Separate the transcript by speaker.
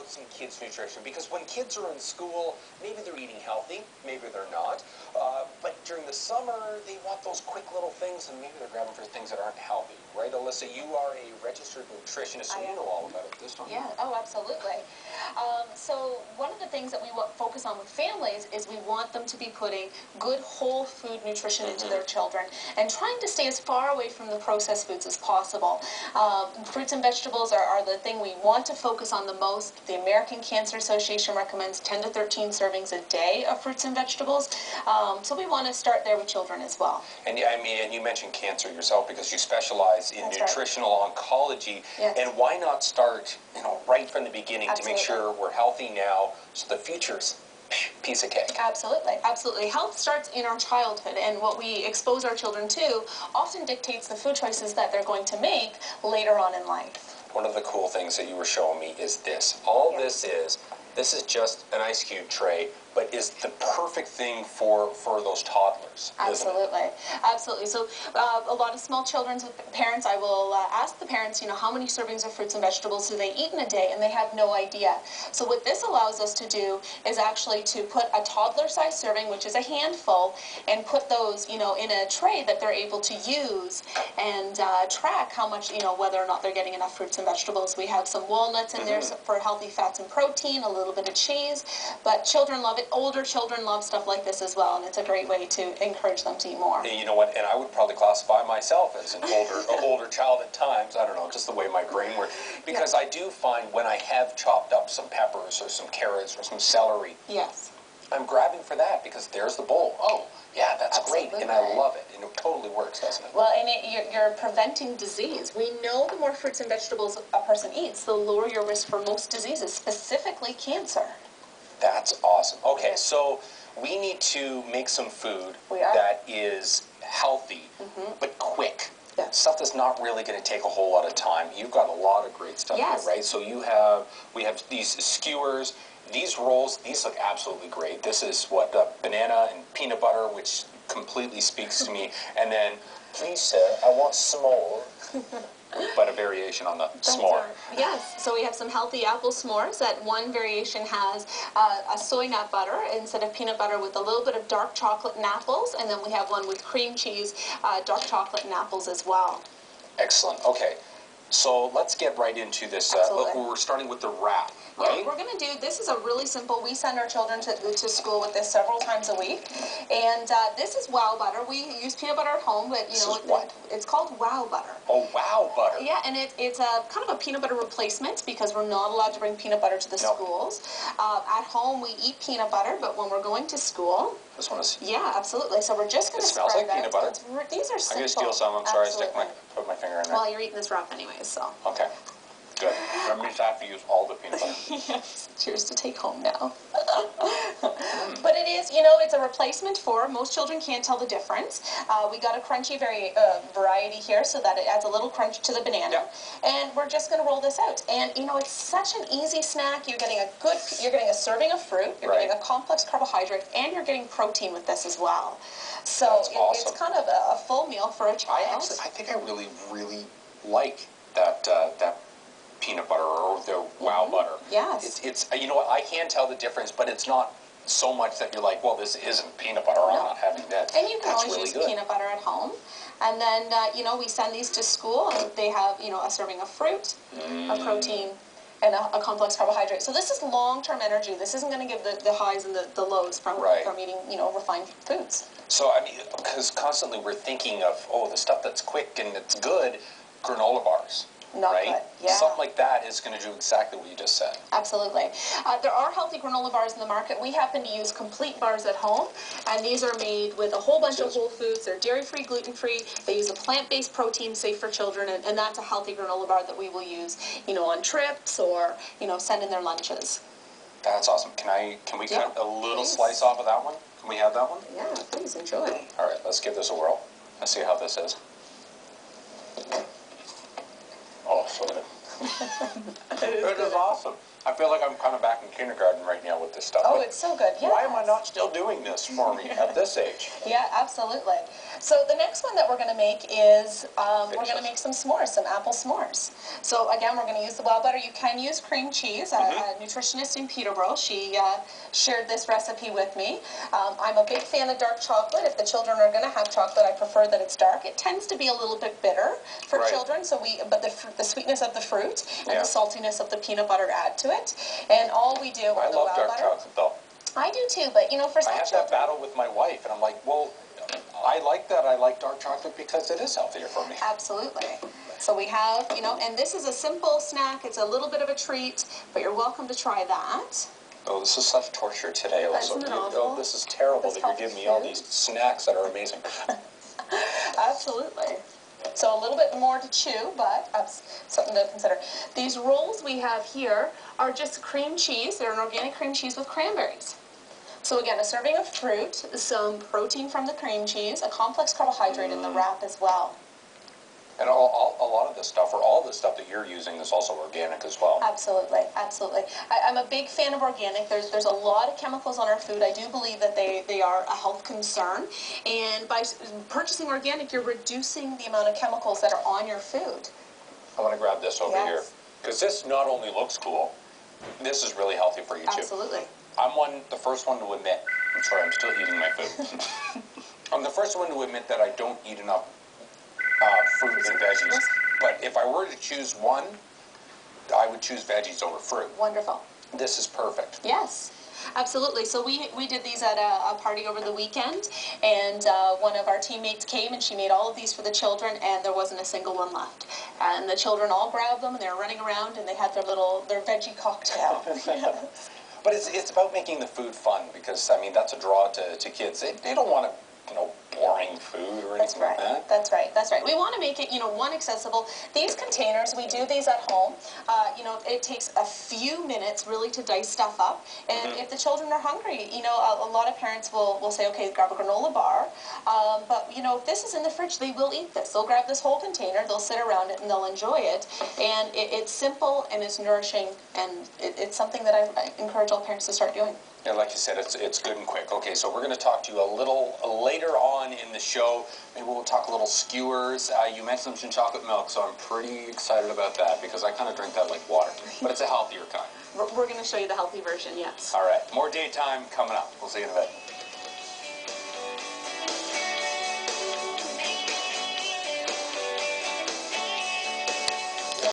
Speaker 1: some kids' nutrition, because when kids are in school, maybe they're eating healthy, maybe they're not. But during the summer, they want those quick little things, and maybe they're grabbing for things that aren't healthy. Right, Alyssa? You are a registered nutritionist, so you know all about it this time.
Speaker 2: Yeah, oh, absolutely. So one of the things that we focus on with families is we want them to be putting good whole food nutrition into their children and trying to stay as far away from the processed foods as possible. Fruits and vegetables are the thing we want to focus on the most. The American Cancer Association recommends 10 to 13 servings a day of fruits and vegetables. So we want to start there with children as well.
Speaker 1: And I mean, and you mentioned cancer yourself because you specialize in
Speaker 2: That's
Speaker 1: nutritional oncology.
Speaker 2: Yes.
Speaker 1: And why not start, right from the beginning
Speaker 2: Absolutely.
Speaker 1: to make sure we're healthy now, so the future's piece of cake.
Speaker 2: Absolutely, absolutely. Health starts in our childhood, and what we expose our children to often dictates the food choices that they're going to make later on in life.
Speaker 1: One of the cool things that you were showing me is this. All this is just an ice cube tray, but is the perfect thing for those toddlers.
Speaker 2: Absolutely, absolutely. So a lot of small children's parents, I will ask the parents, how many servings of fruits and vegetables do they eat in a day, and they have no idea. So what this allows us to do is actually to put a toddler-sized serving, which is a handful, and put those, in a tray that they're able to use and track how much, whether or not they're getting enough fruits and vegetables. We have some walnuts in there for healthy fats and protein, a little bit of cheese, but children love it. Older children love stuff like this as well, and it's a great way to encourage them to eat more.
Speaker 1: You know what? And I would probably classify myself as an older child at times. I don't know, just the way my brain works. Because I do find when I have chopped up some peppers or some carrots or some celery,
Speaker 2: yes,
Speaker 1: I'm grabbing for that because there's the bowl. Oh, yeah, that's
Speaker 2: Absolutely.
Speaker 1: great, and I love it, and it totally works, doesn't it?
Speaker 2: Well, and you're preventing disease. We know the more fruits and vegetables a person eats, the lower your risk for most diseases, specifically cancer.
Speaker 1: That's awesome. Okay, so we need to make some food that is healthy, but quick.
Speaker 2: Yeah.
Speaker 1: Stuff that's not really going to take a whole lot of time. You've got a lot of great stuff here, right? So we have these skewers, these rolls, these look absolutely great. This is what, banana and peanut butter, which completely speaks to me. And then, please sir, I want s'more. But a variation on the s'more.
Speaker 2: Yes, so we have some healthy apple s'mores. That one variation has a soy nut butter instead of peanut butter with a little bit of dark chocolate and apples, and then we have one with cream cheese, dark chocolate and apples as well.
Speaker 1: Excellent. Okay, so let's get right into this. Look, we're starting with the wrap. Right?
Speaker 2: Yeah, we're going to do, this is a really simple, we send our children to school with this several times a week, and this is Wow Butter. We use peanut butter at home, but it's called Wow Butter.
Speaker 1: Oh, Wow Butter.
Speaker 2: Yeah, and it's a kind of a peanut butter replacement because we're not allowed to bring peanut butter to the schools. At home, we eat peanut butter, but when we're going to school...
Speaker 1: This one is...
Speaker 2: Yeah, absolutely. So we're just going to spread
Speaker 1: It smells like peanut butter.
Speaker 2: These are simple.
Speaker 1: I'm going to steal some. I'm sorry, put my finger in there.
Speaker 2: Well, you're eating this wrap anyways, so...
Speaker 1: Okay. Good. That means I have to use all the peanut butter.
Speaker 2: Yes, it's yours to take home now. But it is, it's a replacement for, most children can't tell the difference. We got a crunchy variety here so that it adds a little crunch to the banana. And we're just going to roll this out. And, it's such an easy snack. You're getting a serving of fruit, you're getting a complex carbohydrate, and you're getting protein with this as well. So it's kind of a full meal for a child.
Speaker 1: I think I really, really like that peanut butter or the Wow Butter.
Speaker 2: Yes.
Speaker 1: It's you know what, I can tell the difference, but it's not so much that you're like, well, this isn't peanut butter, I'm not having that.
Speaker 2: And you can always use peanut butter at home. And then, we send these to school, and they have, a serving of fruit, a protein, and a complex carbohydrate. So this is long-term energy. This isn't going to give the highs and the lows from eating, refined foods.
Speaker 1: So, I mean, because constantly we're thinking of, the stuff that's quick and it's good, granola bars.
Speaker 2: Not good. Yeah.
Speaker 1: Something like that is going to do exactly what you just said.
Speaker 2: Absolutely. There are healthy granola bars in the market. We happen to use complete bars at home, and these are made with a whole bunch of whole foods. They're dairy-free, gluten-free. They use a plant-based protein safe for children, and that's a healthy granola bar that we will use, on trips or, send in their lunches.
Speaker 1: That's awesome. Can we cut a little slice off of that one? Can we have that one?
Speaker 2: Yeah, please enjoy.
Speaker 1: All right, let's give this a whirl. Let's see how this is. Oh, so good. It is awesome. I feel like I'm kind of back in kindergarten right now with this stuff.
Speaker 2: Oh, it's so good. Yes.
Speaker 1: Why am I not still doing this for me at this age?
Speaker 2: Yeah, absolutely. So the next one that we're going to make is we're going to make some s'mores, some apple s'mores. So again, we're going to use the wild butter. You can use cream cheese. A nutritionist in Peterborough, she shared this recipe with me. I'm a big fan of dark chocolate. If the children are going to have chocolate, I prefer that it's dark. It tends to be a little bit bitter for children, but the sweetness of the fruit and the saltiness of the peanut butter add to it. And all we do
Speaker 1: I love dark chocolate though.
Speaker 2: I do too, but you know, for some
Speaker 1: I have that battle with my wife, and I'm like, well, I like that. I like dark chocolate because it is healthier for me.
Speaker 2: Absolutely. So we have, you know, and this is a simple snack. It's a little bit of a treat, but you're welcome to try that.
Speaker 1: Oh, this is such torture today.
Speaker 2: Isn't it awful?
Speaker 1: Oh, this is terrible that you're giving me all these snacks that are amazing.
Speaker 2: Absolutely. So a little bit more to chew, but that's something to consider. These rolls we have here are just cream cheese. They're an organic cream cheese with cranberries. So again, a serving of fruit, some protein from the cream cheese, a complex carbohydrate in the wrap as well.
Speaker 1: And a lot of this stuff, or all the stuff that you're using, is also organic as well.
Speaker 2: Absolutely, absolutely. I'm a big fan of organic. There's a lot of chemicals on our food. I do believe that they are a health concern. And by purchasing organic, you're reducing the amount of chemicals that are on your food.
Speaker 1: I want to grab this over here. Because this not only looks cool, this is really healthy for you too.
Speaker 2: Absolutely.
Speaker 1: I'm the first one to admit, I'm sorry, I'm still eating my food. I'm the first one to admit that I don't eat enough fruits and veggies. But if I were to choose one, I would choose veggies over fruit.
Speaker 2: Wonderful.
Speaker 1: This is perfect.
Speaker 2: Yes. Absolutely. So we did these at a party over the weekend, and one of our teammates came and she made all of these for the children, and there wasn't a single one left. And the children all grabbed them, and they were running around, and they had their veggie cocktail. Yes.
Speaker 1: But it's about making the food fun, because I mean that's a draw to kids. They don't want to, you know, boring food or anything like that.
Speaker 2: That's right. That's right. We want to make it, you know, one, accessible. These containers, we do these at home. You know, it takes a few minutes really to dice stuff up. And if the children are hungry, you know, a lot of parents will say, okay, grab a granola bar. But, you know, if this is in the fridge, they will eat this. They'll grab this whole container, they'll sit around it, and they'll enjoy it. And it's simple and it's nourishing, and it's something that I encourage all parents to start doing.
Speaker 1: Yeah, like you said, it's good and quick. Okay, so we're going to talk to you a little later on in the show. Maybe we'll talk a little skewers. You mentioned some chocolate milk, so I'm pretty excited about that because I kind of drink that like water, but it's a healthier kind.
Speaker 2: We're going to show you the healthy version, yes.
Speaker 1: All right, more daytime coming up. We'll see you in a bit.